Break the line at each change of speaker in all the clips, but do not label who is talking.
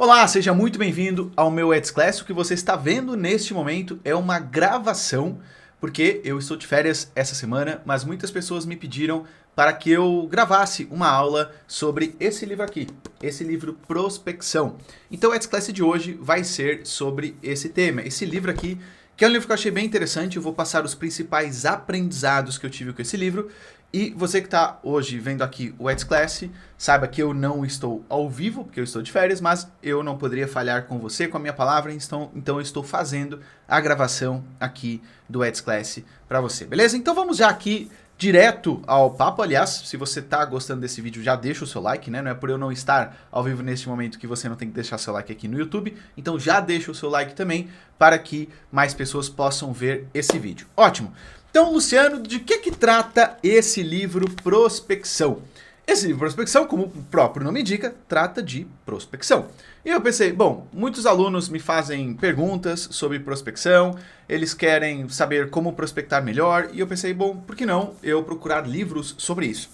Olá, seja muito bem-vindo ao meu Eds Class. O que você está vendo neste momento é uma gravação, porque eu estou de férias essa semana, mas muitas pessoas me pediram para que eu gravasse uma aula sobre esse livro aqui, esse livro Prospecção. Então o Eds Class de hoje vai ser sobre esse tema, esse livro aqui, que é um livro que eu achei bem interessante. Eu vou passar os principais aprendizados que eu tive com esse livro. E você que está hoje vendo aqui o Eds Class, saiba que eu não estou ao vivo, porque eu estou de férias, mas eu não poderia falhar com você, com a minha palavra, então eu estou fazendo a gravação aqui do Eds Class para você, beleza? Então vamos já aqui direto ao papo. Aliás, se você está gostando desse vídeo, já deixa o seu like, né? Não é por eu não estar ao vivo neste momento que você não tem que deixar seu like aqui no YouTube, então já deixa o seu like também para que mais pessoas possam ver esse vídeo. Ótimo! Então, Luciano, de que trata esse livro Prospecção? Esse livro Prospecção, como o próprio nome indica, trata de prospecção. E eu pensei, bom, muitos alunos me fazem perguntas sobre prospecção, eles querem saber como prospectar melhor, e eu pensei, bom, por que não eu procurar livros sobre isso?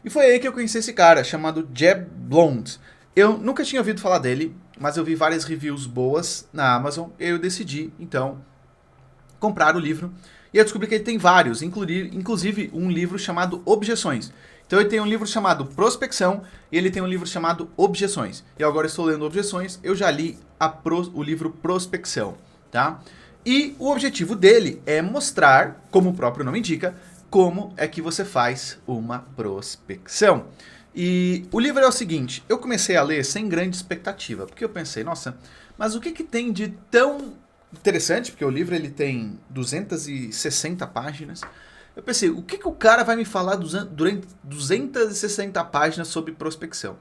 E foi aí que eu conheci esse cara, chamado Jeb Blount. Eu nunca tinha ouvido falar dele, mas eu vi várias reviews boas na Amazon, e eu decidi, então, comprar o livro. E eu descobri que ele tem vários, inclusive um livro chamado Objeções. Então ele tem um livro chamado Prospecção e ele tem um livro chamado Objeções. E agora estou lendo Objeções, eu já li o livro Prospecção, tá? E o objetivo dele é mostrar, como o próprio nome indica, como é que você faz uma prospecção. E o livro é o seguinte, eu comecei a ler sem grande expectativa, porque eu pensei, nossa, mas o que tem de tão interessante, porque o livro ele tem 260 páginas. Eu pensei, o que o cara vai me falar durante 260 páginas sobre prospecção?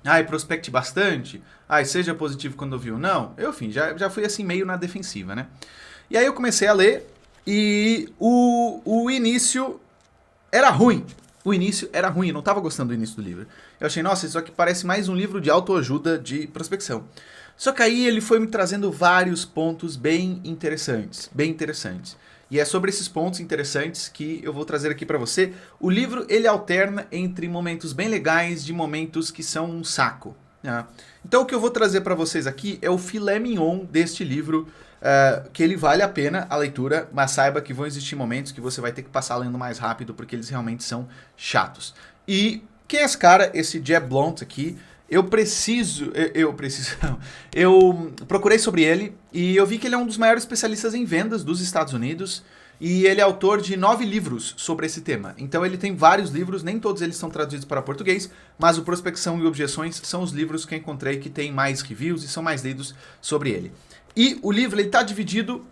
Ai, prospecte bastante? Ai, seja positivo quando ouviu? Não. Eu, enfim, já fui assim meio na defensiva, né? E aí eu comecei a ler e o início era ruim. O início era ruim, eu não estava gostando do início do livro. Eu achei, nossa, isso aqui parece mais um livro de autoajuda de prospecção. Só que aí ele foi me trazendo vários pontos bem interessantes, E é sobre esses pontos interessantes que eu vou trazer aqui para você. O livro ele alterna entre momentos bem legais de momentos que são um saco. Né? Então o que eu vou trazer para vocês aqui é o filé mignon deste livro, que ele vale a pena a leitura, mas saiba que vão existir momentos que você vai ter que passar lendo mais rápido porque eles realmente são chatos. E quem é esse cara, esse Jeb Blount aqui? Eu procurei sobre ele e eu vi que ele é um dos maiores especialistas em vendas dos Estados Unidos e ele é autor de 9 livros sobre esse tema. Então ele tem vários livros, nem todos eles são traduzidos para português, mas o Prospecção e Objeções são os livros que eu encontrei que tem mais reviews e são mais lidos sobre ele. E o livro está dividido,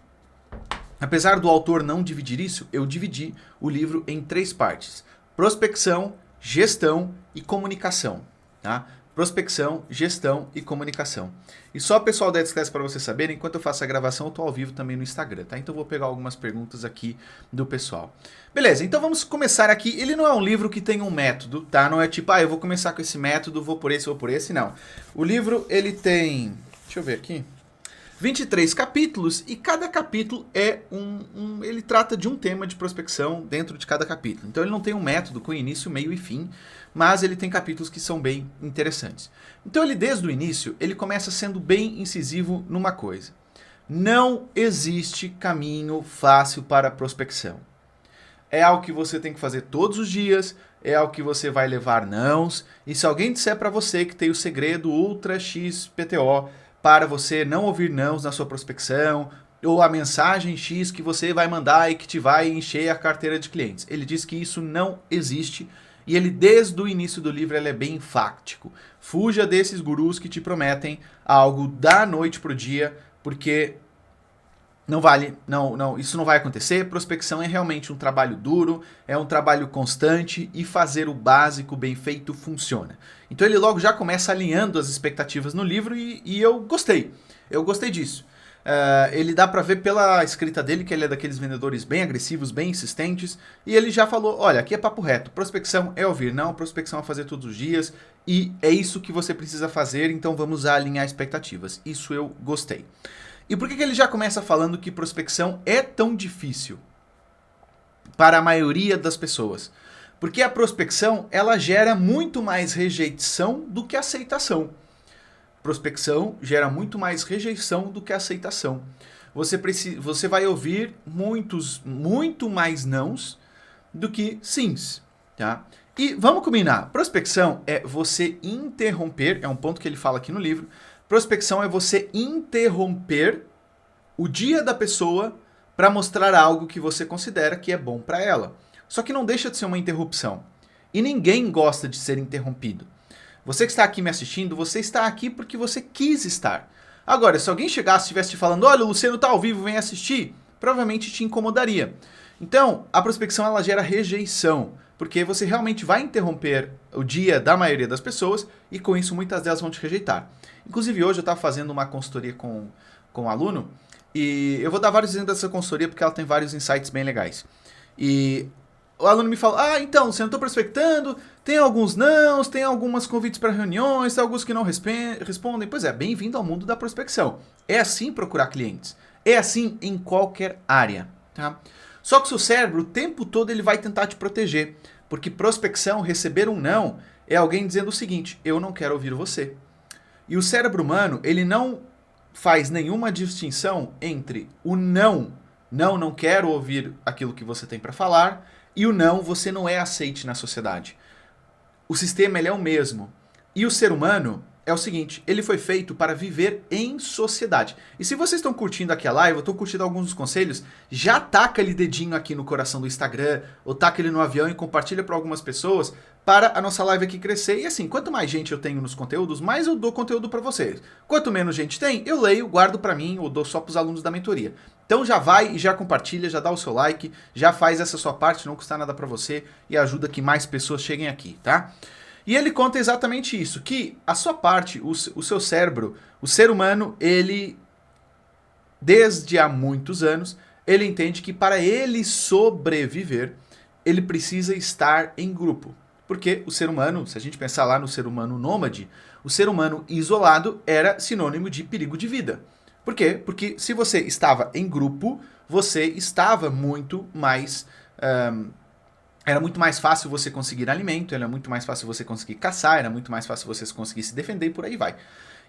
apesar do autor não dividir isso, eu dividi o livro em 3 partes. Prospecção, gestão e comunicação, tá? Prospecção, gestão e comunicação. E só, pessoal da Eds Class, para vocês saberem, enquanto eu faço a gravação, eu estou ao vivo também no Instagram, tá? Então eu vou pegar algumas perguntas aqui do pessoal. Beleza, então vamos começar aqui. Ele não é um livro que tem um método, tá? Não é tipo, eu vou começar com esse método, vou por esse, não. O livro, ele tem, deixa eu ver aqui, 23 capítulos e cada capítulo é ele trata de um tema de prospecção dentro de cada capítulo. Então ele não tem um método com início, meio e fim, mas ele tem capítulos que são bem interessantes. Então ele desde o início, ele começa sendo bem incisivo numa coisa. Não existe caminho fácil para a prospecção. É algo que você tem que fazer todos os dias, é algo que você vai levar nãos, e se alguém disser para você que tem o segredo Ultra XPTO para você não ouvir nãos na sua prospecção, ou a mensagem X que você vai mandar e que te vai encher a carteira de clientes. Ele diz que isso não existe e ele desde o início do livro ele é bem enfático. Fuja desses gurus que te prometem algo da noite pro dia, porque não vale, isso não vai acontecer. Prospecção é realmente um trabalho duro, é um trabalho constante e fazer o básico bem feito funciona. Então ele logo já começa alinhando as expectativas no livro e eu gostei disso. Ele dá pra ver pela escrita dele que ele é daqueles vendedores bem agressivos, bem insistentes, e ele já falou, olha, aqui é papo reto, prospecção é ouvir não, prospecção é fazer todos os dias, e é isso que você precisa fazer, então vamos alinhar expectativas. Isso eu gostei. E por que ele já começa falando que prospecção é tão difícil para a maioria das pessoas? Porque a prospecção, ela gera muito mais rejeição do que aceitação. prospecção gera muito mais rejeição do que aceitação. Você vai ouvir muito mais nãos do que sims, tá? E vamos combinar, prospecção é você interromper, é um ponto que ele fala aqui no livro, prospecção é você interromper o dia da pessoa para mostrar algo que você considera que é bom para ela. Só que não deixa de ser uma interrupção. E ninguém gosta de ser interrompido. Você que está aqui me assistindo, você está aqui porque você quis estar. Agora, se alguém chegasse e estivesse te falando, olha, o Luciano está ao vivo, vem assistir, provavelmente te incomodaria. Então, a prospecção ela gera rejeição, porque você realmente vai interromper o dia da maioria das pessoas e com isso muitas delas vão te rejeitar. Inclusive, hoje eu estava fazendo uma consultoria com um aluno e eu vou dar vários exemplos dessa consultoria porque ela tem vários insights bem legais. E o aluno me fala, então, você não está prospectando, tem alguns nãos, tem alguns convites para reuniões, tem alguns que não respondem. Pois é, bem-vindo ao mundo da prospecção. É assim procurar clientes. É assim em qualquer área, tá? Só que o seu cérebro, o tempo todo, ele vai tentar te proteger. Porque prospecção, receber um não, é alguém dizendo o seguinte, eu não quero ouvir você. E o cérebro humano, ele não faz nenhuma distinção entre o não quero ouvir aquilo que você tem para falar, e o não, você não é aceite na sociedade. O sistema ele é o mesmo. E o ser humano é o seguinte, ele foi feito para viver em sociedade. E se vocês estão curtindo aqui a live, eu estou curtindo alguns dos conselhos, já taca ali dedinho aqui no coração do Instagram, ou taca ele no avião e compartilha para algumas pessoas, para a nossa live aqui crescer. E assim, quanto mais gente eu tenho nos conteúdos, mais eu dou conteúdo para vocês. Quanto menos gente tem, eu leio, guardo para mim, ou dou só para os alunos da mentoria. Então já vai e já compartilha, já dá o seu like, já faz essa sua parte, não custa nada para você e ajuda que mais pessoas cheguem aqui, tá? E ele conta exatamente isso, que a sua parte, o seu cérebro, o ser humano, ele, desde há muitos anos, ele entende que para ele sobreviver, ele precisa estar em grupo. Porque o ser humano, se a gente pensar lá no ser humano nômade, o ser humano isolado era sinônimo de perigo de vida. Por quê? Porque se você estava em grupo, você estava muito mais... era muito mais fácil você conseguir alimento, era muito mais fácil você conseguir caçar, era muito mais fácil você conseguir se defender e por aí vai.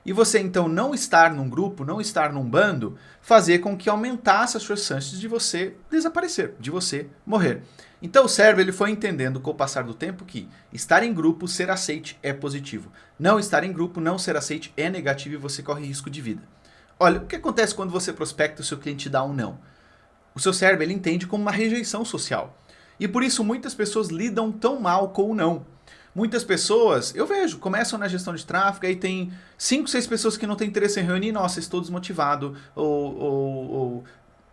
E você então não estar num grupo, não estar num bando, fazer com que aumentasse as suas chances de você desaparecer, de você morrer. Então o cérebro ele foi entendendo com o passar do tempo que estar em grupo, ser aceite é positivo. Não estar em grupo, não ser aceite é negativo e você corre risco de vida. Olha, o que acontece quando você prospecta e o seu cliente dá um não? O seu cérebro ele entende como uma rejeição social. E por isso muitas pessoas lidam tão mal com o não. Muitas pessoas, eu vejo, começam na gestão de tráfego, aí tem 5, 6 pessoas que não têm interesse em reunir, nossa, estou desmotivado, ou...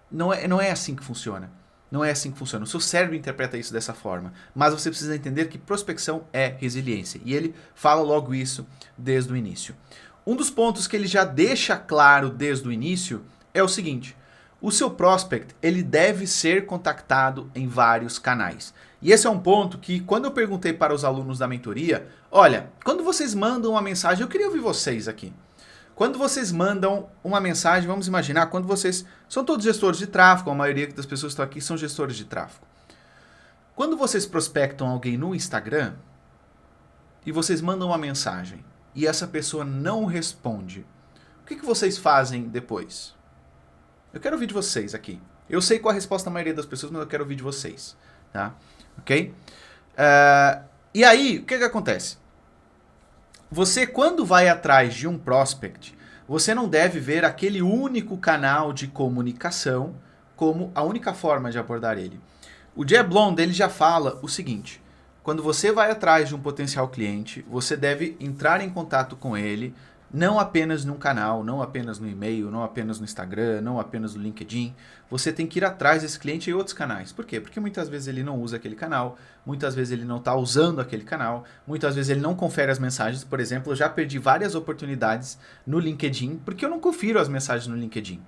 Não é assim que funciona. Não é assim que funciona. O seu cérebro interpreta isso dessa forma. Mas você precisa entender que prospecção é resiliência. E ele fala logo isso desde o início. Um dos pontos que ele já deixa claro desde o início é o seguinte. O seu prospect, ele deve ser contactado em vários canais. E esse é um ponto que, quando eu perguntei para os alunos da mentoria, olha, quando vocês mandam uma mensagem, eu queria ouvir vocês aqui. Quando vocês mandam uma mensagem, vamos imaginar, quando vocês... São todos gestores de tráfego, a maioria das pessoas que estão aqui são gestores de tráfego. Quando vocês prospectam alguém no Instagram, e vocês mandam uma mensagem, e essa pessoa não responde, o que vocês fazem depois? Eu quero ouvir de vocês aqui. Eu sei qual a resposta da maioria das pessoas, mas eu quero ouvir de vocês. Tá? Ok? E aí, o que acontece? Você, quando vai atrás de um prospect, você não deve ver aquele único canal de comunicação como a única forma de abordar ele. O Jeb Blond, ele já fala o seguinte, quando você vai atrás de um potencial cliente, você deve entrar em contato com ele, não apenas num canal, não apenas no e-mail, não apenas no Instagram, não apenas no LinkedIn. Você tem que ir atrás desse cliente em outros canais. Por quê? Porque muitas vezes ele não usa aquele canal, muitas vezes ele não está usando aquele canal, muitas vezes ele não confere as mensagens. Por exemplo, eu já perdi várias oportunidades no LinkedIn porque eu não confiro as mensagens no LinkedIn.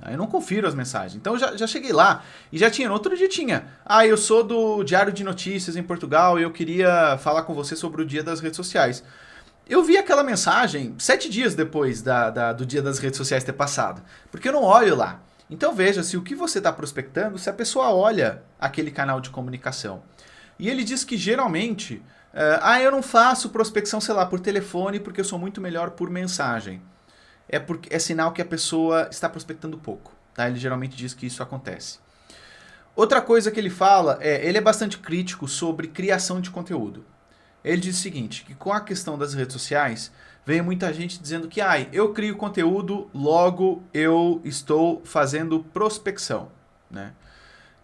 Eu não confiro as mensagens. Então eu já cheguei lá e já tinha, no outro dia tinha. Eu sou do Diário de Notícias em Portugal e eu queria falar com você sobre o Dia das Redes Sociais. Eu vi aquela mensagem 7 dias depois do Dia das Redes Sociais ter passado, porque eu não olho lá. Então veja se o que você está prospectando, se a pessoa olha aquele canal de comunicação. E ele diz que geralmente Eu não faço prospecção, sei lá, por telefone porque eu sou muito melhor por mensagem. É sinal que a pessoa está prospectando pouco. Tá? Ele geralmente diz que isso acontece. Outra coisa que ele fala, ele é bastante crítico sobre criação de conteúdo. Ele diz o seguinte, que com a questão das redes sociais, vem muita gente dizendo que eu crio conteúdo, logo eu estou fazendo prospecção. Né?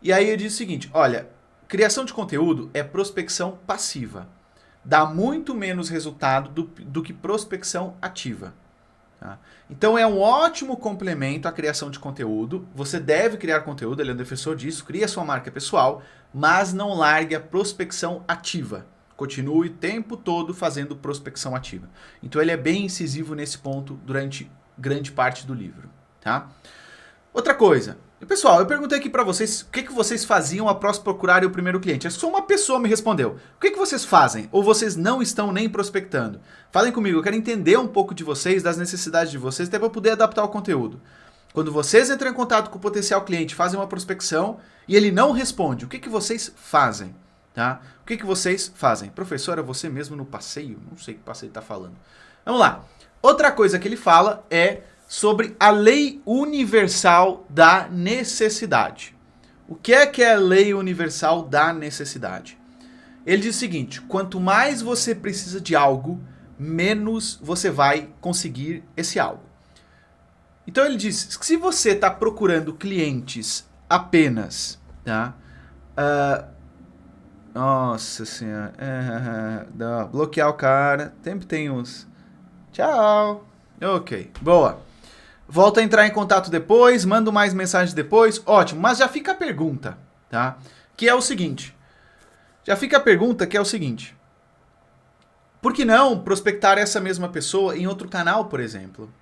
E aí ele diz o seguinte, olha, criação de conteúdo é prospecção passiva. Dá muito menos resultado do que prospecção ativa. Tá? Então é um ótimo complemento à criação de conteúdo. Você deve criar conteúdo, ele é um defensor disso, cria sua marca pessoal, mas não largue a prospecção ativa. Continue o tempo todo fazendo prospecção ativa. Então ele é bem incisivo nesse ponto durante grande parte do livro. Tá? Outra coisa, pessoal, eu perguntei aqui para vocês o que vocês faziam após procurarem o primeiro cliente. Só uma pessoa me respondeu. O que vocês fazem? Ou vocês não estão nem prospectando? Falem comigo, eu quero entender um pouco de vocês, das necessidades de vocês, até para poder adaptar o conteúdo. Quando vocês entram em contato com o potencial cliente, fazem uma prospecção e ele não responde, o que vocês fazem? Tá? O que vocês fazem? Professora, você mesmo no passeio? Não sei que passeio está falando. Vamos lá. Outra coisa que ele fala é sobre a lei universal da necessidade. O que é a lei universal da necessidade? Ele diz o seguinte, quanto mais você precisa de algo, menos você vai conseguir esse algo. Então ele diz que se você está procurando clientes apenas, tá? Nossa senhora, bloquear o cara, sempre tem uns. Tchau. Ok, boa. Volta a entrar em contato depois, mando mais mensagens depois, ótimo. Mas já fica a pergunta, tá? Que é o seguinte. Por que não prospectar essa mesma pessoa em outro canal, por exemplo?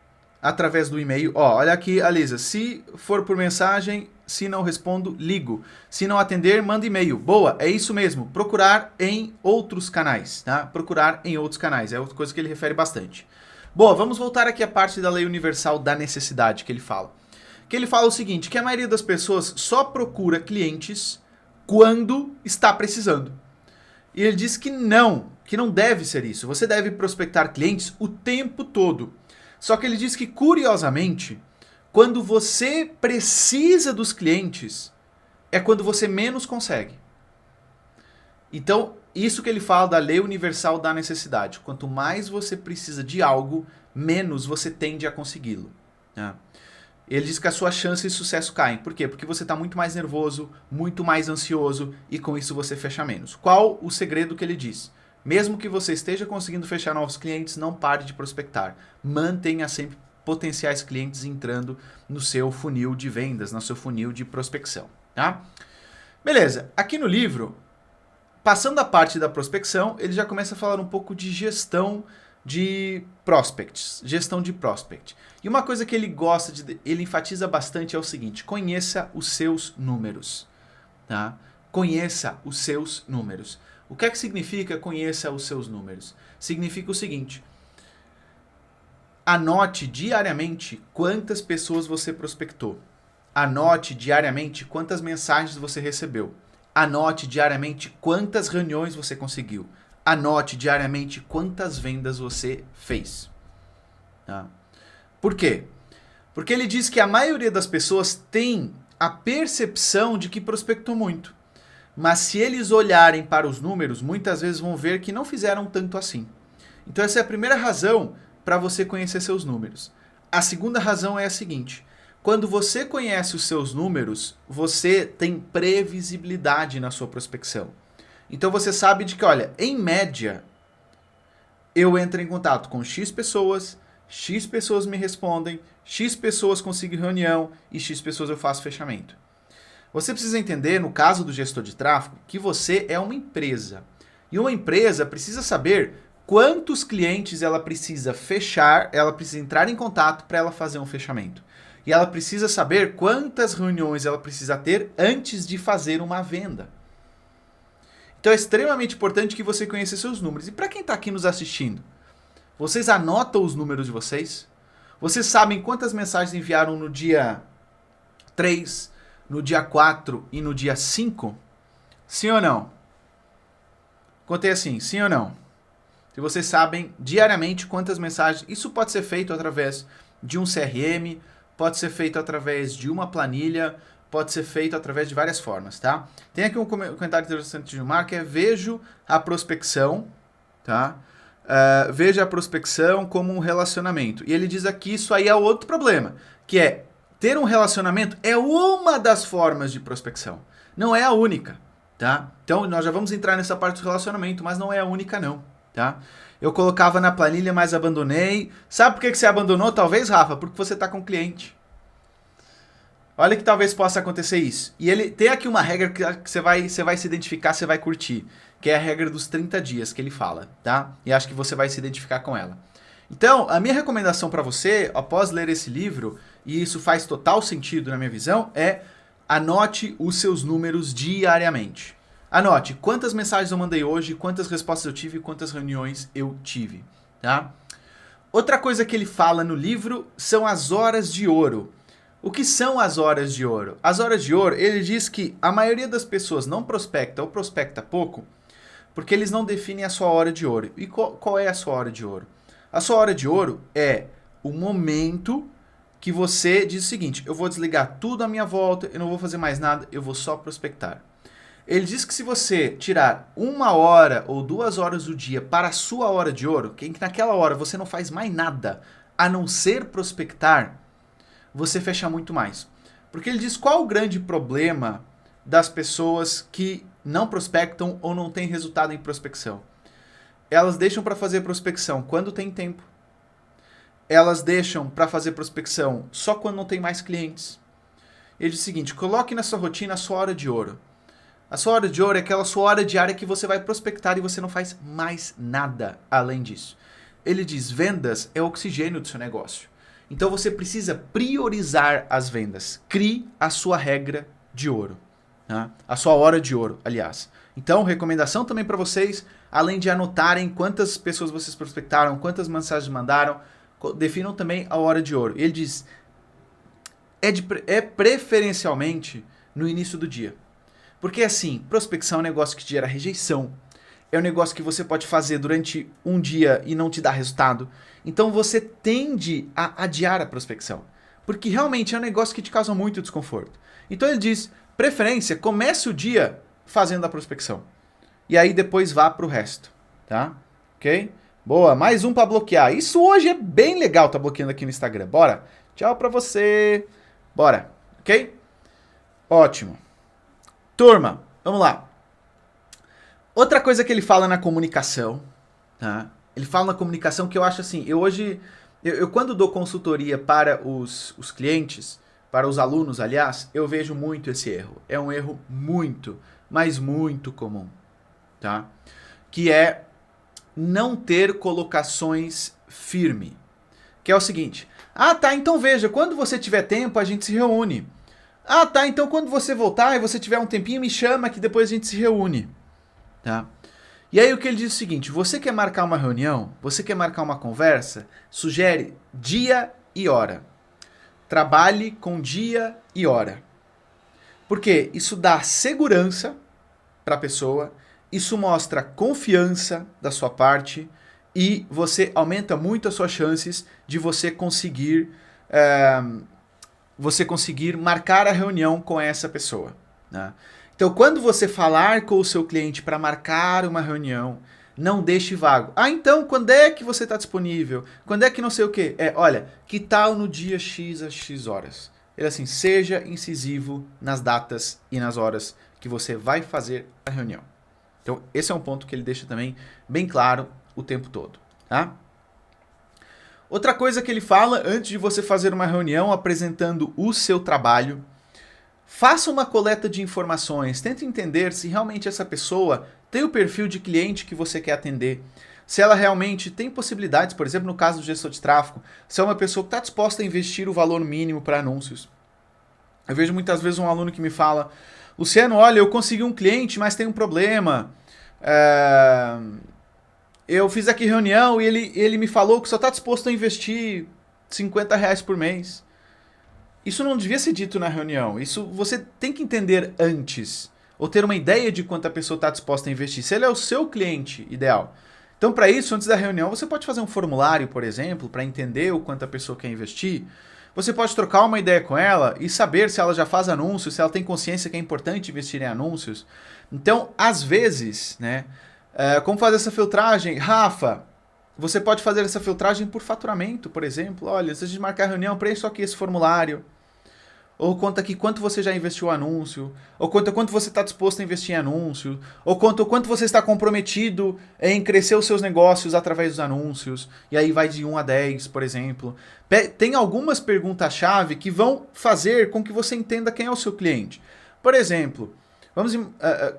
Através do e-mail. Olha aqui, Alisa. Se for por mensagem, se não respondo, ligo. Se não atender, manda e-mail. Boa, é isso mesmo. Procurar em outros canais, tá? Procurar em outros canais. É outra coisa que ele refere bastante. Boa, vamos voltar aqui à parte da lei universal da necessidade que ele fala. Que ele fala o seguinte, que a maioria das pessoas só procura clientes quando está precisando. E ele diz que não deve ser isso. Você deve prospectar clientes o tempo todo. Só que ele diz que, curiosamente, quando você precisa dos clientes, é quando você menos consegue. Então, isso que ele fala da lei universal da necessidade. Quanto mais você precisa de algo, menos você tende a consegui-lo. Né? Ele diz que as suas chances de sucesso caem. Por quê? Porque você está muito mais nervoso, muito mais ansioso e com isso você fecha menos. Qual o segredo que ele diz? Mesmo que você esteja conseguindo fechar novos clientes, não pare de prospectar. Mantenha sempre potenciais clientes entrando no seu funil de vendas, no seu funil de prospecção. Tá? Beleza, aqui no livro, passando a parte da prospecção, ele já começa a falar um pouco de gestão de prospects, gestão de prospect. E uma coisa que ele gosta ele enfatiza bastante é o seguinte: conheça os seus números, tá? Conheça os seus números. O que é que significa conheça os seus números? Significa o seguinte: anote diariamente quantas pessoas você prospectou. Anote diariamente quantas mensagens você recebeu. Anote diariamente quantas reuniões você conseguiu. Anote diariamente quantas vendas você fez. Tá? Por quê? Porque ele diz que a maioria das pessoas tem a percepção de que prospectou muito. Mas se eles olharem para os números, muitas vezes vão ver que não fizeram tanto assim. Então essa é a primeira razão para você conhecer seus números. A segunda razão é a seguinte: quando você conhece os seus números, você tem previsibilidade na sua prospecção. Então você sabe de que, olha, em média, eu entro em contato com X pessoas me respondem, X pessoas conseguem reunião e X pessoas eu faço fechamento. Você precisa entender, no caso do gestor de tráfego, que você é uma empresa. E uma empresa precisa saber quantos clientes ela precisa fechar, ela precisa entrar em contato para ela fazer um fechamento. E ela precisa saber quantas reuniões ela precisa ter antes de fazer uma venda. Então é extremamente importante que você conheça seus números. E para quem está aqui nos assistindo, vocês anotam os números de vocês? Vocês sabem quantas mensagens enviaram no dia 3, no dia 4 e no dia 5? Sim ou não? Contei assim, sim ou não? Se vocês sabem diariamente quantas mensagens... Isso pode ser feito através de um CRM, pode ser feito através de uma planilha, pode ser feito através de várias formas, tá? Tem aqui um comentário interessante de Gilmar, que é vejo a prospecção, tá? Veja a prospecção como um relacionamento. E ele diz aqui, isso aí é outro problema, que é ter um relacionamento é uma das formas de prospecção, não é a única, tá? Então nós já vamos entrar nessa parte do relacionamento, mas não é a única não, tá? Eu colocava na planilha, mas abandonei. Sabe por que você abandonou, talvez, Rafa? Porque você está com cliente. Olha que talvez possa acontecer isso. E ele tem aqui uma regra que você vai se identificar, você vai curtir, que é a regra dos 30 dias que ele fala, tá? E acho que você vai se identificar com ela. Então, a minha recomendação para você, após ler esse livro, e isso faz total sentido na minha visão, é anote os seus números diariamente. Anote quantas mensagens eu mandei hoje, quantas respostas eu tive, quantas reuniões eu tive, tá? Outra coisa que ele fala no livro são as horas de ouro. O que são as horas de ouro? As horas de ouro, ele diz que a maioria das pessoas não prospecta ou prospecta pouco porque eles não definem a sua hora de ouro. E qual é a sua hora de ouro? A sua hora de ouro é o momento que você diz o seguinte, eu vou desligar tudo à minha volta, eu não vou fazer mais nada, eu vou só prospectar. Ele diz que se você tirar 1 hora ou 2 horas do dia para a sua hora de ouro, que naquela hora você não faz mais nada a não ser prospectar, você fecha muito mais. Porque ele diz qual o grande problema das pessoas que não prospectam ou não têm resultado em prospecção. Elas deixam para fazer prospecção quando tem tempo. Elas deixam para fazer prospecção só quando não tem mais clientes. Ele diz o seguinte, coloque na sua rotina a sua hora de ouro. A sua hora de ouro é aquela sua hora diária que você vai prospectar e você não faz mais nada além disso. Ele diz, vendas é o oxigênio do seu negócio. Então você precisa priorizar as vendas. Crie a sua regra de ouro. Tá? A sua hora de ouro, aliás. Então, recomendação também para vocês, além de anotarem quantas pessoas vocês prospectaram, quantas mensagens mandaram, definam também a hora de ouro. Ele diz, é preferencialmente no início do dia. Porque assim, prospecção é um negócio que gera rejeição. É um negócio que você pode fazer durante um dia e não te dá resultado. Então você tende a adiar a prospecção. Porque realmente é um negócio que te causa muito desconforto. Então ele diz, preferência, comece o dia fazendo a prospecção. E aí depois vá para o resto. Tá? Ok? Boa, mais um para bloquear. Isso hoje é bem legal, tá bloqueando aqui no Instagram. Bora. Tchau para você. Bora. Ok? Ótimo. Turma, vamos lá. Outra coisa que ele fala na comunicação, tá? Ele fala na comunicação que eu acho assim, eu quando dou consultoria para os clientes, para os alunos, aliás, eu vejo muito esse erro. É um erro muito, mas muito comum, tá? Que é não ter colocações firme. Que é o seguinte, tá, então veja, quando você tiver tempo a gente se reúne. Tá, então quando você voltar e você tiver um tempinho me chama que depois a gente se reúne. Tá? E aí o que ele diz é o seguinte, você quer marcar uma reunião, você quer marcar uma conversa, sugere dia e hora. Trabalhe com dia e hora. Porque isso dá segurança para a pessoa, isso mostra confiança da sua parte e você aumenta muito as suas chances de você conseguir marcar a reunião com essa pessoa. Né? Então, quando você falar com o seu cliente para marcar uma reunião, não deixe vago. Então, quando é que você está disponível? Quando é que não sei o quê? Olha, que tal no dia X às X horas? Ele assim, seja incisivo nas datas e nas horas que você vai fazer a reunião. Então, esse é um ponto que ele deixa também bem claro o tempo todo. Tá? Outra coisa que ele fala, antes de você fazer uma reunião apresentando o seu trabalho, faça uma coleta de informações, tente entender se realmente essa pessoa tem o perfil de cliente que você quer atender, se ela realmente tem possibilidades, por exemplo, no caso do gestor de tráfego, se é uma pessoa que está disposta a investir o valor mínimo para anúncios. Eu vejo muitas vezes um aluno que me fala, Luciano, olha, eu consegui um cliente, mas tem um problema. Eu fiz aqui reunião e ele me falou que só está disposto a investir R$50 por mês. Isso não devia ser dito na reunião. Isso você tem que entender antes ou ter uma ideia de quanto a pessoa está disposta a investir, se ele é o seu cliente ideal. Então, para isso, antes da reunião, você pode fazer um formulário, por exemplo, para entender o quanto a pessoa quer investir. Você pode trocar uma ideia com ela e saber se ela já faz anúncios, se ela tem consciência que é importante investir em anúncios. Então, às vezes, né, como fazer essa filtragem? Rafa, você pode fazer essa filtragem por faturamento, por exemplo. Olha, se a gente marcar a reunião, preencha aqui esse formulário. Ou conta aqui quanto você já investiu em anúncio, ou conta quanto você está disposto a investir em anúncio, ou conta o quanto você está comprometido em crescer os seus negócios através dos anúncios, e aí vai de 1 a 10, por exemplo. Tem algumas perguntas-chave que vão fazer com que você entenda quem é o seu cliente. Por exemplo,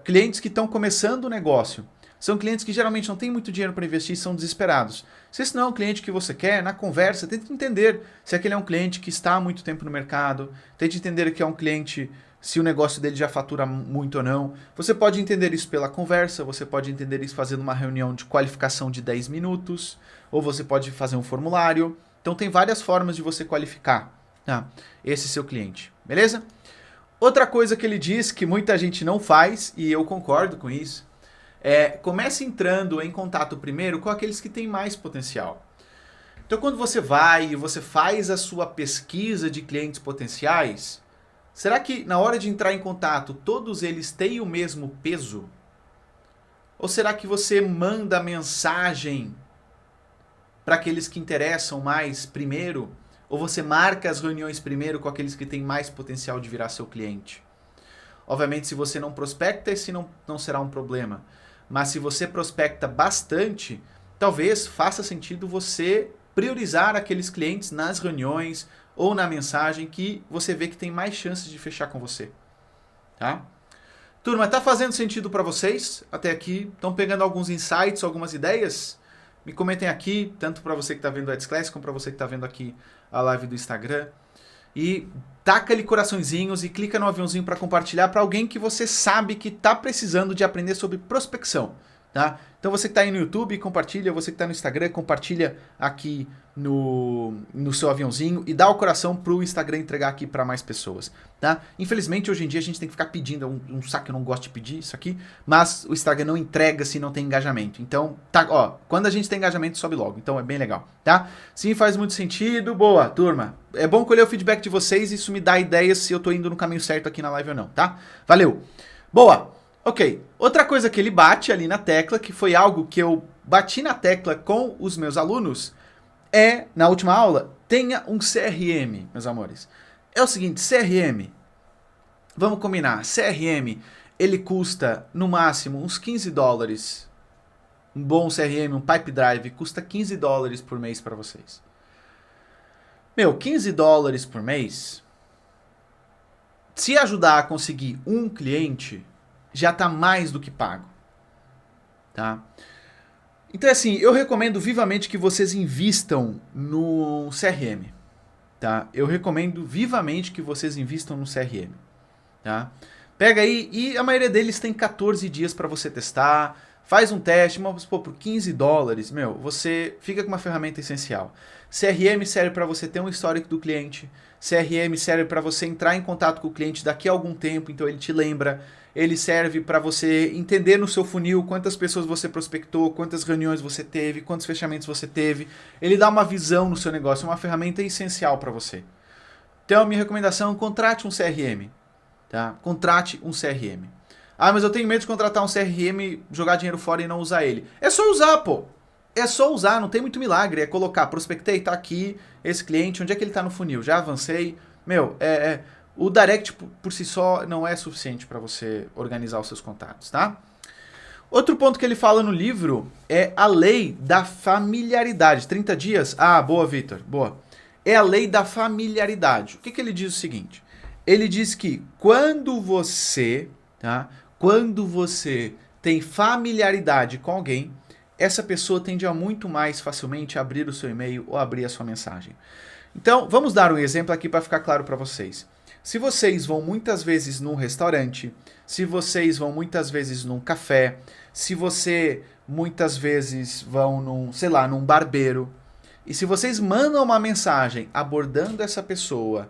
clientes que estão começando o negócio. São clientes que geralmente não têm muito dinheiro para investir e são desesperados. Se esse não é um cliente que você quer, na conversa, tente entender se aquele é um cliente que está há muito tempo no mercado, tente entender que é um cliente, se o negócio dele já fatura muito ou não. Você pode entender isso pela conversa, você pode entender isso fazendo uma reunião de qualificação de 10 minutos, ou você pode fazer um formulário. Então tem várias formas de você qualificar esse seu cliente, beleza? Outra coisa que ele diz que muita gente não faz, e eu concordo com isso, comece entrando em contato primeiro com aqueles que têm mais potencial. Então, quando você vai e você faz a sua pesquisa de clientes potenciais, será que na hora de entrar em contato todos eles têm o mesmo peso? Ou será que você manda mensagem para aqueles que interessam mais primeiro? Ou você marca as reuniões primeiro com aqueles que têm mais potencial de virar seu cliente? Obviamente, se você não prospecta, esse não será um problema. Mas se você prospecta bastante, talvez faça sentido você priorizar aqueles clientes nas reuniões ou na mensagem que você vê que tem mais chances de fechar com você. Tá? Turma, tá fazendo sentido para vocês até aqui? Estão pegando alguns insights, algumas ideias? Me comentem aqui, tanto para você que está vendo o Ads Class, como para você que está vendo aqui a live do Instagram. E taca ali coraçõezinhos e clica no aviãozinho para compartilhar para alguém que você sabe que está precisando de aprender sobre prospecção. Tá? Então você que está aí no YouTube, compartilha. Você que está no Instagram, compartilha aqui no seu aviãozinho e dá o coração para o Instagram entregar aqui para mais pessoas. Tá? Infelizmente, hoje em dia a gente tem que ficar pedindo, um saco que eu não gosto de pedir isso aqui, mas o Instagram não entrega se não tem engajamento. Então, quando a gente tem engajamento, sobe logo. Então é bem legal. Tá? Sim, faz muito sentido. Boa, turma. É bom colher o feedback de vocês, isso me dá ideias se eu estou indo no caminho certo aqui na live ou não. Tá? Valeu. Boa. Ok, outra coisa que ele bate ali na tecla, que foi algo que eu bati na tecla com os meus alunos, na última aula, tenha um CRM, meus amores. É o seguinte, CRM, vamos combinar, CRM, ele custa no máximo uns $15. Um bom CRM, um Pipe Drive, custa $15 por mês para vocês. Meu, $15 por mês, se ajudar a conseguir um cliente, já está mais do que pago, tá? Então, assim, eu recomendo vivamente que vocês invistam no CRM, tá? Eu recomendo vivamente que vocês invistam no CRM, tá? Pega aí, e a maioria deles tem 14 dias para você testar, faz um teste, mas pô, por $15, meu, você fica com uma ferramenta essencial. CRM serve para você ter um histórico do cliente, CRM serve para você entrar em contato com o cliente daqui a algum tempo, então ele te lembra. Ele serve para você entender no seu funil quantas pessoas você prospectou, quantas reuniões você teve, quantos fechamentos você teve. Ele dá uma visão no seu negócio, é uma ferramenta essencial para você. Então, a minha recomendação, contrate um CRM. Tá? Contrate um CRM. Ah, mas eu tenho medo de contratar um CRM, jogar dinheiro fora e não usar ele. É só usar, pô. É só usar, não tem muito milagre. É colocar, prospectei, tá aqui, esse cliente, onde é que ele tá no funil? Já avancei. Meu, o Direct por si só não é suficiente para você organizar os seus contatos, tá? Outro ponto que ele fala no livro é a lei da familiaridade. 30 dias? Ah, boa, Vitor, boa. É a lei da familiaridade. O que ele diz o seguinte? Ele diz que quando você tem familiaridade com alguém, essa pessoa tende a muito mais facilmente abrir o seu e-mail ou abrir a sua mensagem. Então, vamos dar um exemplo aqui para ficar claro para vocês. Se vocês vão muitas vezes num restaurante, se vocês vão muitas vezes num café, se você muitas vezes vão num barbeiro, e se vocês mandam uma mensagem abordando essa pessoa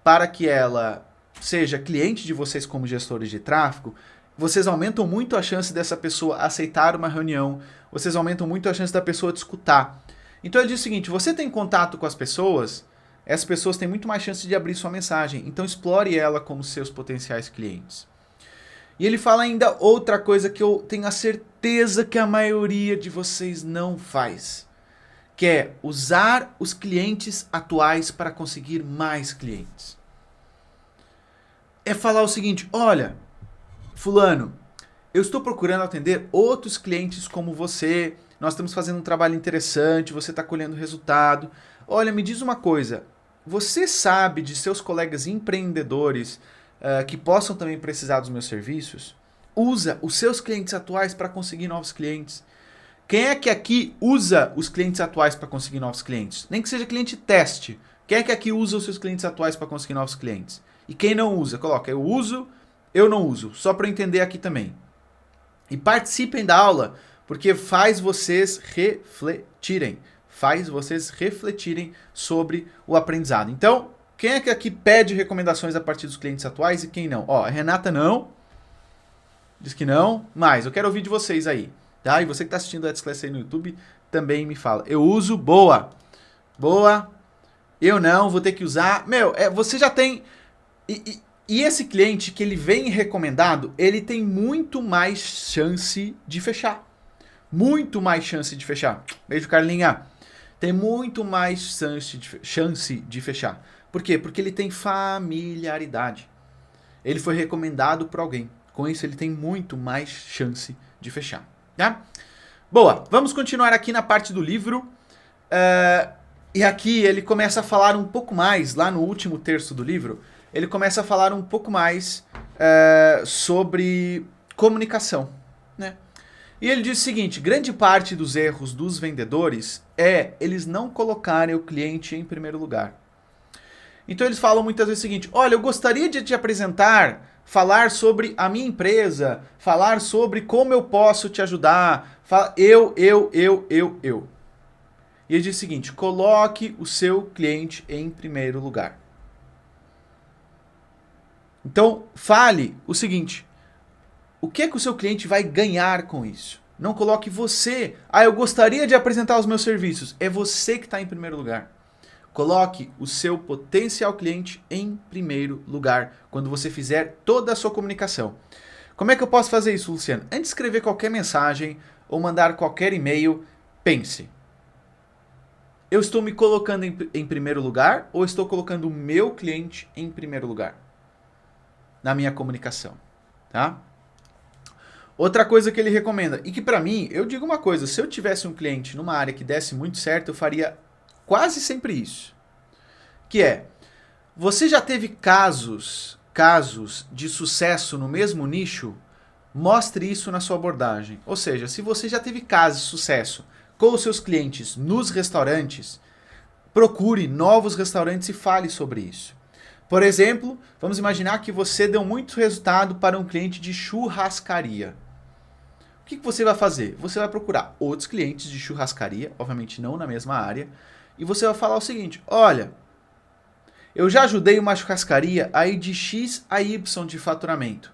para que ela seja cliente de vocês como gestores de tráfego, vocês aumentam muito a chance dessa pessoa aceitar uma reunião, vocês aumentam muito a chance da pessoa te escutar. Então ele diz o seguinte, você tem contato com as pessoas, essas pessoas têm muito mais chance de abrir sua mensagem, então explore ela como seus potenciais clientes. E ele fala ainda outra coisa que eu tenho a certeza que a maioria de vocês não faz, que é usar os clientes atuais para conseguir mais clientes. É falar o seguinte, olha, fulano, eu estou procurando atender outros clientes como você, nós estamos fazendo um trabalho interessante, você está colhendo resultado. Olha, me diz uma coisa, você sabe de seus colegas empreendedores que possam também precisar dos meus serviços? Usa os seus clientes atuais para conseguir novos clientes. Quem é que aqui usa os clientes atuais para conseguir novos clientes? Nem que seja cliente teste. Quem é que aqui usa os seus clientes atuais para conseguir novos clientes? E quem não usa? Coloca, eu uso, eu não uso. Só para eu entender aqui também. E participem da aula, porque faz vocês refletirem. Faz vocês refletirem sobre o aprendizado. Então, quem é que aqui pede recomendações a partir dos clientes atuais e quem não? Ó, a Renata não. Diz que não. Mas eu quero ouvir de vocês aí. Tá? E você que está assistindo a Class aí no YouTube, também me fala. Eu uso, boa. Boa. Eu não, vou ter que usar. Meu, você já tem... E esse cliente que ele vem recomendado, ele tem muito mais chance de fechar. Muito mais chance de fechar. Beijo, Carlinha. Tem muito mais chance de fechar. Por quê? Porque ele tem familiaridade. Ele foi recomendado por alguém. Com isso, ele tem muito mais chance de fechar. Tá? Boa, vamos continuar aqui na parte do livro. E aqui ele começa a falar um pouco mais, lá no último terço do livro, ele começa a falar um pouco mais sobre comunicação. Né? E ele diz o seguinte, grande parte dos erros dos vendedores é eles não colocarem o cliente em primeiro lugar. Então eles falam muitas vezes o seguinte, olha, eu gostaria de te apresentar, falar sobre a minha empresa, falar sobre como eu posso te ajudar, eu. E ele diz o seguinte, coloque o seu cliente em primeiro lugar. Então, fale o seguinte, o que o seu cliente vai ganhar com isso? Não coloque você, eu gostaria de apresentar os meus serviços. É você que está em primeiro lugar. Coloque o seu potencial cliente em primeiro lugar, quando você fizer toda a sua comunicação. Como é que eu posso fazer isso, Luciano? Antes de escrever qualquer mensagem ou mandar qualquer e-mail, pense. Eu estou me colocando em primeiro lugar ou estou colocando o meu cliente em primeiro lugar? Na minha comunicação, tá? Outra coisa que ele recomenda, e que pra mim, eu digo uma coisa, se eu tivesse um cliente numa área que desse muito certo, eu faria quase sempre isso. Que é, você já teve casos de sucesso no mesmo nicho? Mostre isso na sua abordagem. Ou seja, se você já teve casos de sucesso com os seus clientes nos restaurantes, procure novos restaurantes e fale sobre isso. Por exemplo, vamos imaginar que você deu muito resultado para um cliente de churrascaria. O que você vai fazer? Você vai procurar outros clientes de churrascaria, obviamente não na mesma área, e você vai falar o seguinte, olha, eu já ajudei uma churrascaria a ir de X a Y de faturamento.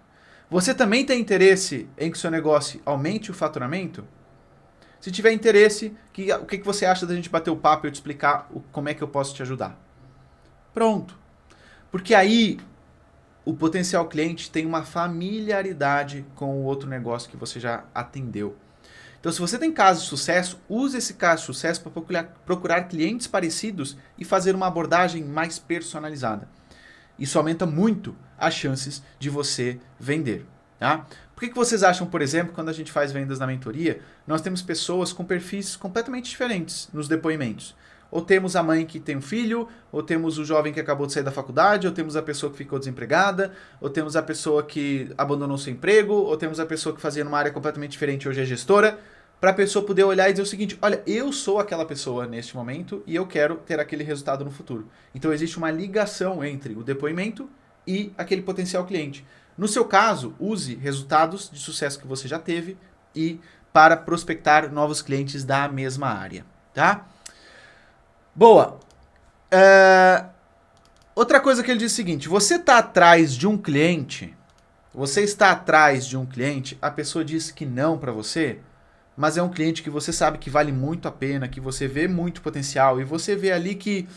Você também tem interesse em que o seu negócio aumente o faturamento? Se tiver interesse, o que você acha da gente bater o papo e eu te explicar como é que eu posso te ajudar? Pronto. Porque aí o potencial cliente tem uma familiaridade com o outro negócio que você já atendeu. Então, se você tem casos de sucesso, use esse caso de sucesso para procurar clientes parecidos e fazer uma abordagem mais personalizada. Isso aumenta muito as chances de você vender. Tá? Por que vocês acham, por exemplo, quando a gente faz vendas na mentoria, nós temos pessoas com perfis completamente diferentes nos depoimentos? Ou temos a mãe que tem um filho, ou temos o jovem que acabou de sair da faculdade, ou temos a pessoa que ficou desempregada, ou temos a pessoa que abandonou seu emprego, ou temos a pessoa que fazia numa área completamente diferente e hoje é gestora, para a pessoa poder olhar e dizer o seguinte, olha, eu sou aquela pessoa neste momento e eu quero ter aquele resultado no futuro. Então existe uma ligação entre o depoimento e aquele potencial cliente. No seu caso, use resultados de sucesso que você já teve e para prospectar novos clientes da mesma área, tá? Boa. Outra coisa que ele diz é o seguinte, você está atrás de um cliente, Você está atrás de um cliente, a pessoa diz que não para você, mas é um cliente que você sabe que vale muito a pena, que você vê muito potencial e você vê ali que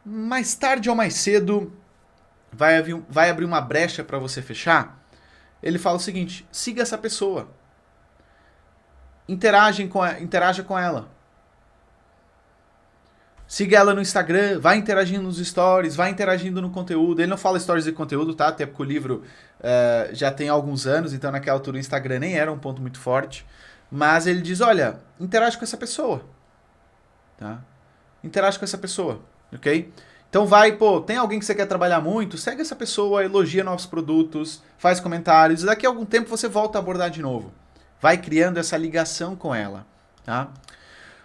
mais tarde ou mais cedo vai abrir uma brecha para você fechar. Ele fala o seguinte: siga essa pessoa, interaja com ela. Siga ela no Instagram, vai interagindo nos stories, vai interagindo no conteúdo. Ele não fala stories de conteúdo, tá? Até porque o livro já tem alguns anos, então naquela altura o Instagram nem era um ponto muito forte. Mas ele diz, olha, interage com essa pessoa. Tá? Interage com essa pessoa, ok? Então tem alguém que você quer trabalhar muito, segue essa pessoa, elogia novos produtos, faz comentários, e daqui a algum tempo você volta a abordar de novo. Vai criando essa ligação com ela, tá?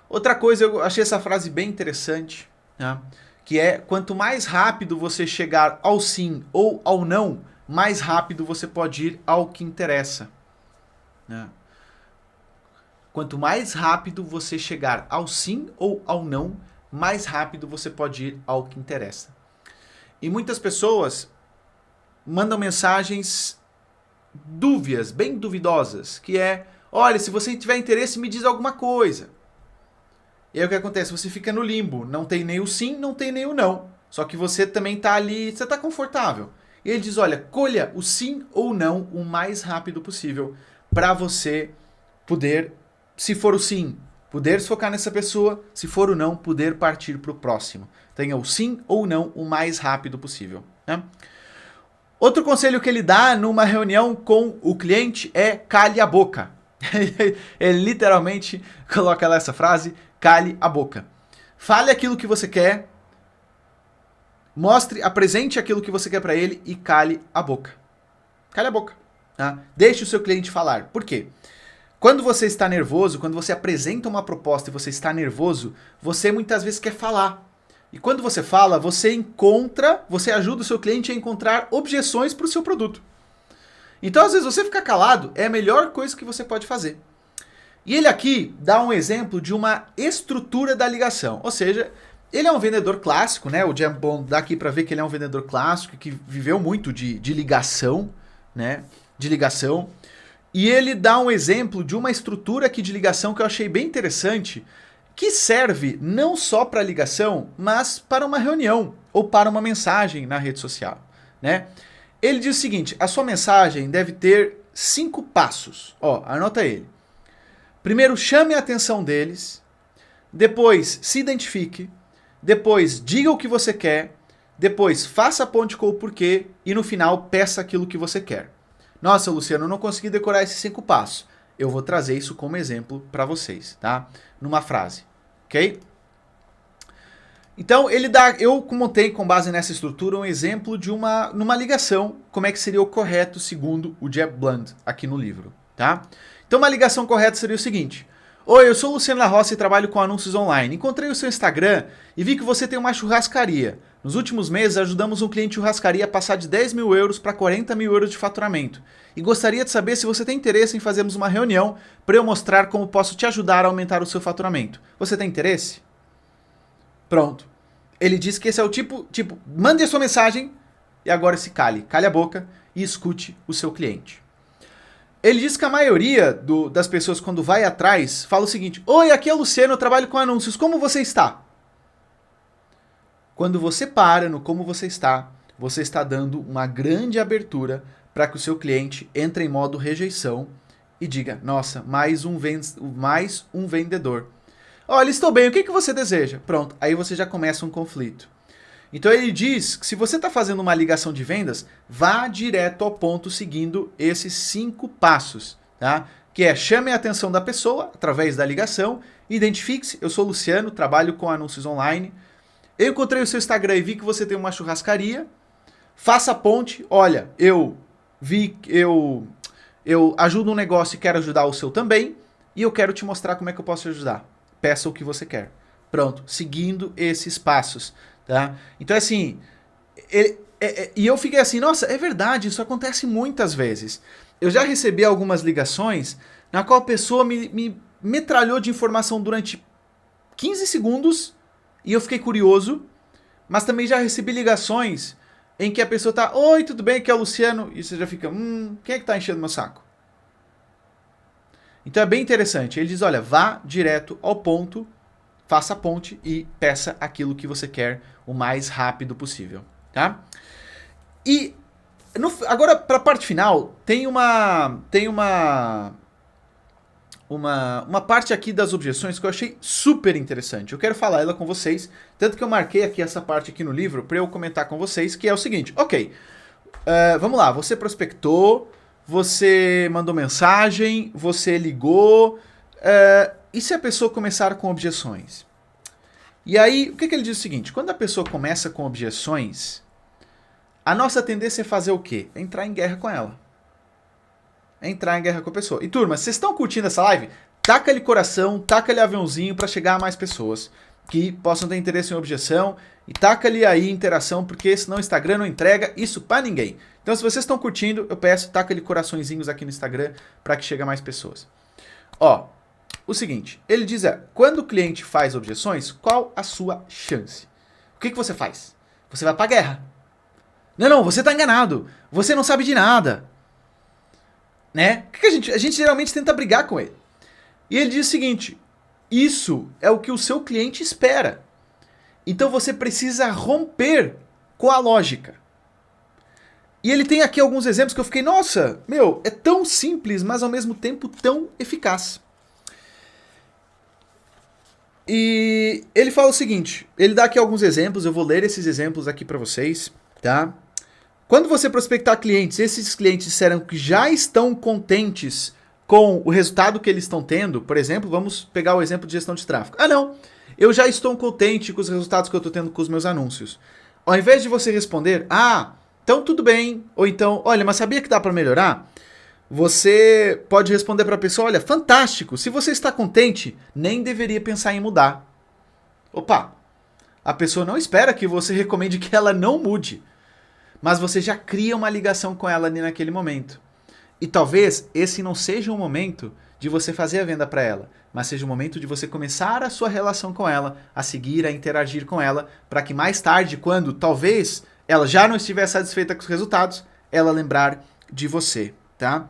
Outra coisa, eu achei essa frase bem interessante, tá? Que é, quanto mais rápido você chegar ao sim ou ao não, mais rápido você pode ir ao que interessa. Né? Quanto mais rápido você chegar ao sim ou ao não, mais rápido você pode ir ao que interessa. E muitas pessoas mandam mensagens dúbias, bem duvidosas, que é, olha, se você tiver interesse, me diz alguma coisa. E aí o que acontece? Você fica no limbo, não tem nem o sim, não tem nem o não. Só que você também tá ali, você tá confortável. E ele diz, olha, colha o sim ou não o mais rápido possível para você poder, se for o sim, poder se focar nessa pessoa, se for o não, poder partir para o próximo. Tenha o sim ou não o mais rápido possível. Né? Outro conselho que ele dá numa reunião com o cliente é cale a boca. Ele literalmente coloca lá essa frase, cale a boca. Fale aquilo que você quer, apresente aquilo que você quer para ele e cale a boca. Cale a boca. Tá? Deixe o seu cliente falar. Por quê? Quando você está nervoso, quando você apresenta uma proposta e você está nervoso, você muitas vezes quer falar. E quando você fala, você ajuda o seu cliente a encontrar objeções para o seu produto. Então, às vezes, você ficar calado é a melhor coisa que você pode fazer. E ele aqui dá um exemplo de uma estrutura da ligação. Ou seja, ele é um vendedor clássico, né? O Jim Bond dá aqui para ver que ele é um vendedor clássico, que viveu muito de ligação, né? De ligação. E ele dá um exemplo de uma estrutura aqui de ligação que eu achei bem interessante, que serve não só para ligação, mas para uma reunião ou para uma mensagem na rede social, né? Ele diz o seguinte, a sua mensagem deve ter 5 passos. Ó, anota ele. Primeiro, chame a atenção deles. Depois, se identifique. Depois, diga o que você quer. Depois, faça a ponte com o porquê. E no final, peça aquilo que você quer. Nossa, Luciano, eu não consegui decorar esses 5 passos. Eu vou trazer isso como exemplo para vocês, tá? Numa frase, ok? Então, eu montei com base nessa estrutura um exemplo de numa ligação, como é que seria o correto segundo o Jeb Blunt aqui no livro, tá? Então, uma ligação correta seria o seguinte: oi, eu sou o Luciano La Rossi e trabalho com anúncios online. Encontrei o seu Instagram e vi que você tem uma churrascaria. Nos últimos meses, ajudamos um cliente churrascaria a passar de 10 mil euros para 40 mil euros de faturamento. E gostaria de saber se você tem interesse em fazermos uma reunião para eu mostrar como posso te ajudar a aumentar o seu faturamento. Você tem interesse? Pronto. Ele diz que esse é o tipo, mande a sua mensagem e agora se cale a boca e escute o seu cliente. Ele diz que a maioria das pessoas, quando vai atrás, fala o seguinte: oi, aqui é o Luciano, eu trabalho com anúncios, como você está? Quando você para no como você está dando uma grande abertura para que o seu cliente entre em modo rejeição e diga, nossa, mais um vendedor. Olha, estou bem, o que você deseja? Pronto, aí você já começa um conflito. Então ele diz que se você está fazendo uma ligação de vendas, vá direto ao ponto seguindo esses 5 passos, tá? Que é chame a atenção da pessoa através da ligação, identifique-se, eu sou o Luciano, trabalho com anúncios online, eu encontrei o seu Instagram e vi que você tem uma churrascaria, faça a ponte, olha, eu ajudo um negócio e quero ajudar o seu também, e eu quero te mostrar como é que eu posso te ajudar. Peça o que você quer. Pronto, seguindo esses passos. Tá? Então, assim, e eu fiquei assim, nossa, é verdade, isso acontece muitas vezes. Eu já recebi algumas ligações na qual a pessoa me metralhou de informação durante 15 segundos e eu fiquei curioso, mas também já recebi ligações em que a pessoa tá, oi, tudo bem, aqui é o Luciano, e você já fica, quem é que tá enchendo meu saco? Então é bem interessante. Ele diz, olha, vá direto ao ponto, faça a ponte e peça aquilo que você quer o mais rápido possível, tá? E agora, para a parte final, tem uma parte aqui das objeções que eu achei super interessante. Eu quero falar ela com vocês, tanto que eu marquei aqui essa parte aqui no livro para eu comentar com vocês, que é o seguinte, ok, vamos lá, você prospectou, você mandou mensagem, você ligou, e se a pessoa começar com objeções? E aí, o que ele diz o seguinte, quando a pessoa começa com objeções, a nossa tendência é fazer o quê? É entrar em guerra com ela. É entrar em guerra com a pessoa. E turma, vocês estão curtindo essa live? Taca ali coração, taca ali aviãozinho para chegar a mais pessoas que possam ter interesse em objeção. E taca ali aí interação, porque senão o Instagram não entrega isso para ninguém. Então se vocês estão curtindo, eu peço, taca ali coraçõezinhos aqui no Instagram para que chegue a mais pessoas. Ó, o seguinte, ele diz quando o cliente faz objeções, qual a sua chance? O que você faz? Você vai pra guerra. Não, você tá enganado. Você não sabe de nada. Né? O que a gente geralmente tenta brigar com ele. E ele diz o seguinte, isso é o que o seu cliente espera. Então você precisa romper com a lógica. E ele tem aqui alguns exemplos que eu fiquei, nossa, é tão simples, mas ao mesmo tempo tão eficaz. E ele fala o seguinte, ele dá aqui alguns exemplos, eu vou ler esses exemplos aqui para vocês, tá? Quando você prospectar clientes, esses clientes disseram que já estão contentes com o resultado que eles estão tendo, por exemplo, vamos pegar o exemplo de gestão de tráfego. Não, eu já estou contente com os resultados que eu estou tendo com os meus anúncios. Ao invés de você responder, então tudo bem, ou então, olha, mas sabia que dá para melhorar? Você pode responder para a pessoa, olha, fantástico, se você está contente, nem deveria pensar em mudar. Opa, a pessoa não espera que você recomende que ela não mude. Mas você já cria uma ligação com ela ali naquele momento. E talvez esse não seja o momento de você fazer a venda para ela, mas seja o momento de você começar a sua relação com ela, a seguir, a interagir com ela, para que mais tarde, quando talvez ela já não estiver satisfeita com os resultados, ela lembrar de você, tá?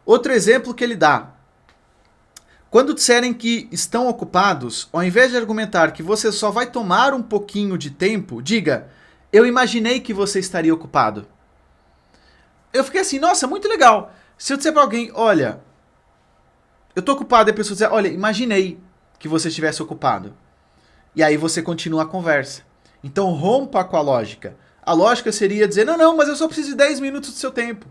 Outro exemplo que ele dá. Quando disserem que estão ocupados, ao invés de argumentar que você só vai tomar um pouquinho de tempo, diga, eu imaginei que você estaria ocupado. Eu fiquei assim, nossa, muito legal. Se eu disser pra alguém, olha, eu tô ocupado, e a pessoa dizer, olha, imaginei que você estivesse ocupado. E aí você continua a conversa. Então rompa com a lógica. A lógica seria dizer, não, mas eu só preciso de 10 minutos do seu tempo.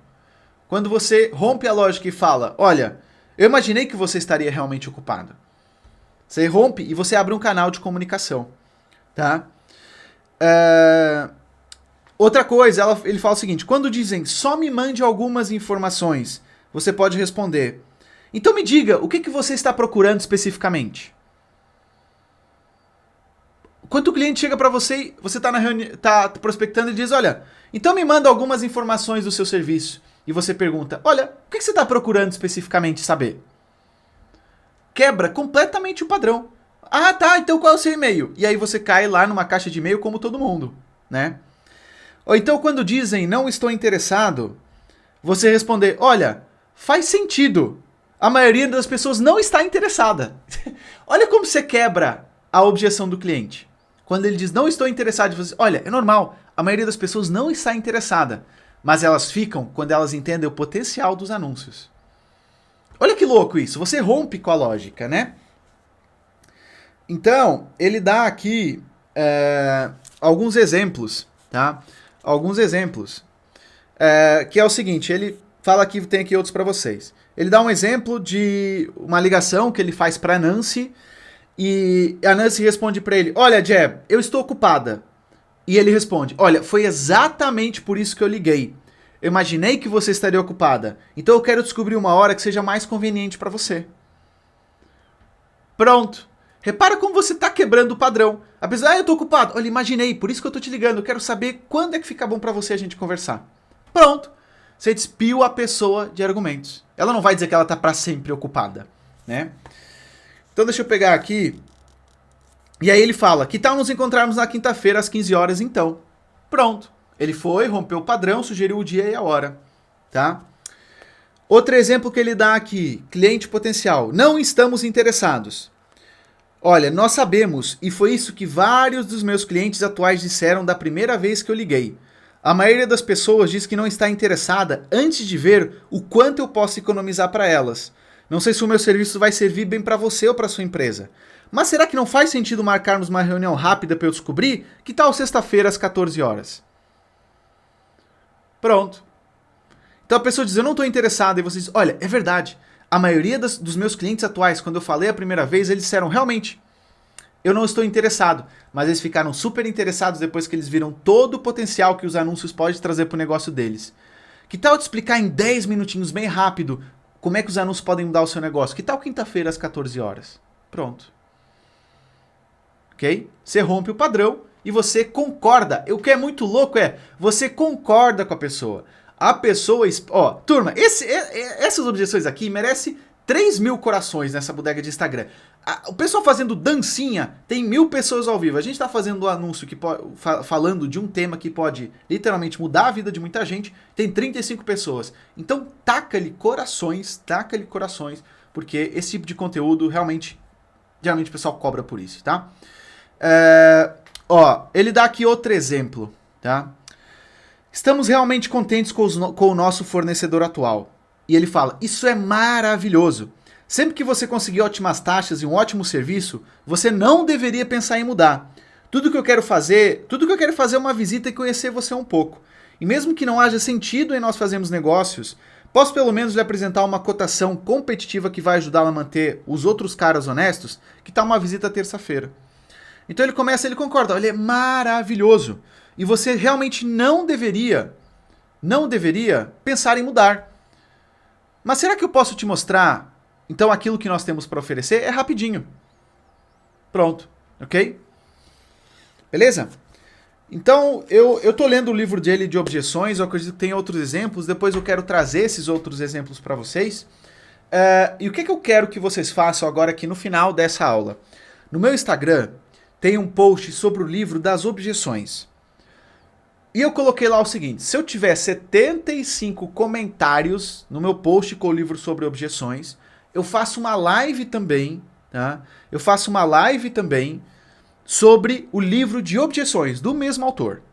Quando você rompe a lógica e fala, olha, eu imaginei que você estaria realmente ocupado. Você rompe e você abre um canal de comunicação, tá? Outra coisa, ele fala o seguinte, quando dizem só me mande algumas informações, você pode responder, então me diga, o que você está procurando especificamente? Quando o cliente chega para você, você tá prospectando e diz, olha, então me manda algumas informações do seu serviço. E você pergunta, olha, o que você está procurando especificamente saber? Quebra completamente o padrão. Tá, então qual é o seu e-mail? E aí você cai lá numa caixa de e-mail como todo mundo, né? Ou então quando dizem não estou interessado, você responder, olha, faz sentido. A maioria das pessoas não está interessada. Olha como você quebra a objeção do cliente. Quando ele diz não estou interessado, você diz, olha, é normal, a maioria das pessoas não está interessada. Mas elas ficam quando elas entendem o potencial dos anúncios. Olha que louco isso, você rompe com a lógica, né? Então, ele dá aqui alguns exemplos, tá? Alguns exemplos. Que é o seguinte, ele fala aqui, tem aqui outros para vocês. Ele dá um exemplo de uma ligação que ele faz para Nancy e a Nancy responde para ele, olha, Jeb, eu estou ocupada. E ele responde, olha, foi exatamente por isso que eu liguei. Eu imaginei que você estaria ocupada. Então eu quero descobrir uma hora que seja mais conveniente para você. Pronto. Repara como você está quebrando o padrão. Apesar, eu estou ocupado. Olha, imaginei, por isso que eu estou te ligando. Eu quero saber quando é que fica bom para você a gente conversar. Pronto. Você despiu a pessoa de argumentos. Ela não vai dizer que ela está para sempre ocupada, né? Então deixa eu pegar aqui. E aí ele fala, que tal nos encontrarmos na quinta-feira às 15 horas então? Pronto. Ele foi, rompeu o padrão, sugeriu o dia e a hora, tá? Outro exemplo que ele dá aqui, cliente potencial. Não estamos interessados. Olha, nós sabemos, e foi isso que vários dos meus clientes atuais disseram da primeira vez que eu liguei. A maioria das pessoas diz que não está interessada antes de ver o quanto eu posso economizar para elas. Não sei se o meu serviço vai servir bem para você ou para sua empresa. Mas será que não faz sentido marcarmos uma reunião rápida para eu descobrir? Que tal sexta-feira às 14 horas? Pronto. Então a pessoa diz, eu não estou interessado, e você diz, olha, é verdade. A maioria dos meus clientes atuais, quando eu falei a primeira vez, eles disseram, realmente, eu não estou interessado. Mas eles ficaram super interessados depois que eles viram todo o potencial que os anúncios podem trazer para o negócio deles. Que tal eu te explicar em 10 minutinhos, bem rápido, como é que os anúncios podem mudar o seu negócio? Que tal quinta-feira às 14 horas? Pronto. Ok? Você rompe o padrão e você concorda. O que é muito louco é, você concorda com a pessoa. A pessoa... Ó, turma, essas objeções aqui merecem 3.000 corações nessa bodega de Instagram. O pessoal fazendo dancinha, tem 1.000 pessoas ao vivo. A gente está fazendo um anúncio falando de um tema que pode literalmente mudar a vida de muita gente. Tem 35 pessoas. Então taca-lhe corações, porque esse tipo de conteúdo geralmente o pessoal cobra por isso, tá? Ó, ele dá aqui outro exemplo, tá? Estamos realmente contentes com o nosso fornecedor atual. E ele fala, isso é maravilhoso. Sempre que você conseguir ótimas taxas e um ótimo serviço, você não deveria pensar em mudar. Tudo que eu quero fazer é uma visita e conhecer você um pouco. E mesmo que não haja sentido em nós fazermos negócios, posso pelo menos lhe apresentar uma cotação competitiva que vai ajudá-la a manter os outros caras honestos? Que tal uma visita terça-feira? Então ele concorda, olha, é maravilhoso. E você realmente não deveria pensar em mudar. Mas será que eu posso te mostrar, então, aquilo que nós temos para oferecer? É rapidinho. Pronto, ok? Beleza? Então, eu tô lendo o livro dele de objeções, eu acredito que tem outros exemplos, depois eu quero trazer esses outros exemplos para vocês. E o que eu quero que vocês façam agora aqui no final dessa aula? No meu Instagram tem um post sobre o livro das objeções. E eu coloquei lá o seguinte, se eu tiver 75 comentários no meu post com o livro sobre objeções, eu faço uma live também, tá? Eu faço uma live também sobre o livro de objeções, do mesmo autor,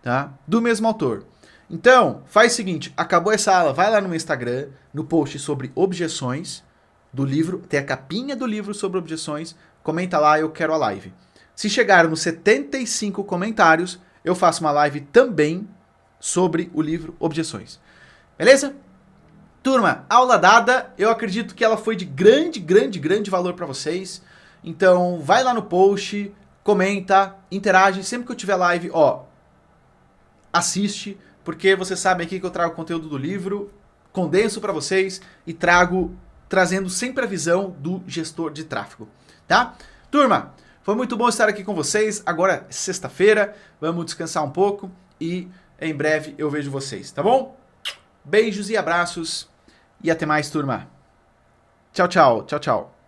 tá? Do mesmo autor. Então, faz o seguinte, acabou essa aula, vai lá no meu Instagram, no post sobre objeções do livro, tem a capinha do livro sobre objeções, comenta lá, eu quero a live. Se chegar nos 75 comentários, eu faço uma live também sobre o livro Objeções. Beleza? Turma, aula dada. Eu acredito que ela foi de grande valor para vocês. Então, vai lá no post, comenta, interage. Sempre que eu tiver live, ó, assiste, porque vocês sabem aqui que eu trago conteúdo do livro, condenso para vocês e trazendo sempre a visão do gestor de tráfego, tá? Turma, foi muito bom estar aqui com vocês. Agora é sexta-feira, vamos descansar um pouco e em breve eu vejo vocês, tá bom? Beijos e abraços e até mais, turma. Tchau, tchau. Tchau, tchau.